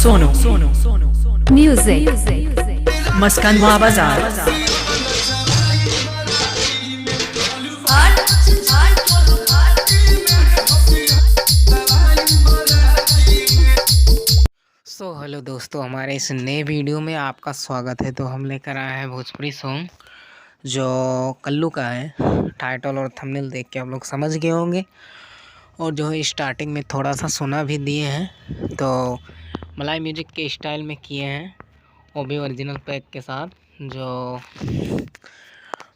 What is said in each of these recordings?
Sonu music मस्कंदवा बाजार। Hello दोस्तों, हमारे इस नए वीडियो में आपका स्वागत है। तो हम लेकर आए हैं भोजपुरी सॉन्ग जो कल्लू का है। टाइटल और थंबनेल देख के आप लोग समझ गए होंगे, और जो है स्टार्टिंग में थोड़ा सा सुना भी दिए हैं। तो मलाई म्यूजिक के स्टाइल में किए हैं, वो भी ओरिजिनल पैक के साथ। जो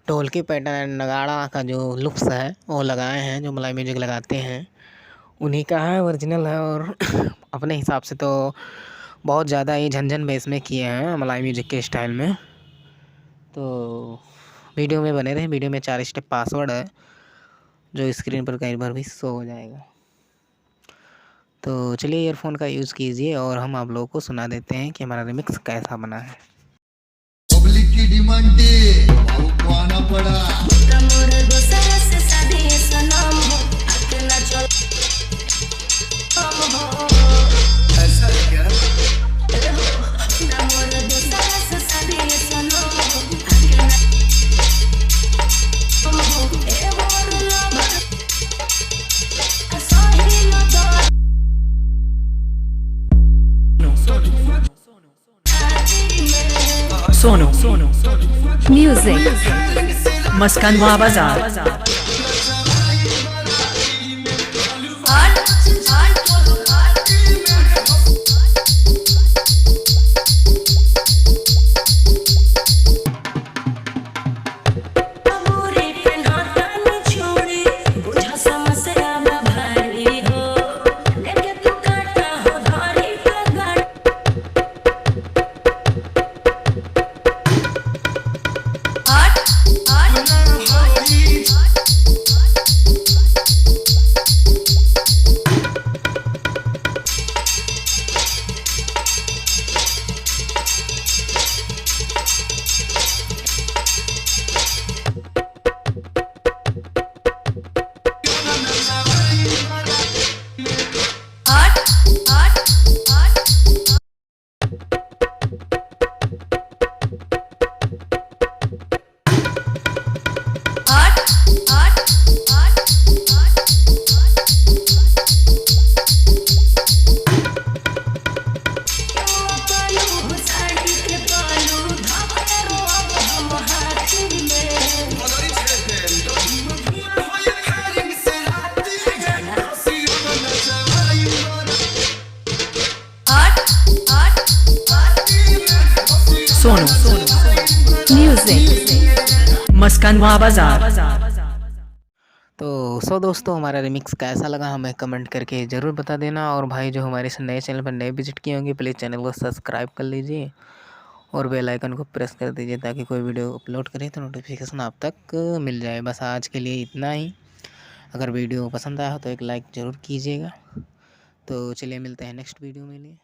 ढोलकी पैटर्न नगाड़ा का जो लुक्स है वो लगाए हैं, जो मलाई म्यूजिक लगाते हैं उन्हीं का है, ओरिजिनल है। और अपने हिसाब से तो बहुत ज़्यादा ही झंझन बेस में किए हैं मलाई म्यूजिक के स्टाइल में। तो वीडियो में बने रहे। वीडियो में 4 स्टेप पासवर्ड है जो स्क्रीन पर कई बार भी शो हो जाएगा। तो चलिए ईयरफोन का यूज़ कीजिए और हम आप लोगों को सुना देते हैं कि हमारा रिमिक्स कैसा बना है। पब्लिक की डिमांड भाव को आना पड़ा। ऐसा है क्या? सोनू म्यूजिक मस्कंदवा बाजार। सोनू म्यूजिक मस्कंदवा बाजार। तो दोस्तों, हमारा रिमिक्स कैसा लगा हमें कमेंट करके ज़रूर बता देना। और भाई जो हमारे इस नए चैनल पर नए विजिट किए होंगे, प्लीज़ चैनल को सब्सक्राइब कर लीजिए और बेल आइकन को प्रेस कर दीजिए ताकि कोई वीडियो अपलोड करें तो नोटिफिकेशन आप तक मिल जाए। बस आज के लिए इतना ही। अगर वीडियो पसंद आया हो तो एक लाइक ज़रूर कीजिएगा। तो चलिए मिलते हैं नेक्स्ट वीडियो में लिए।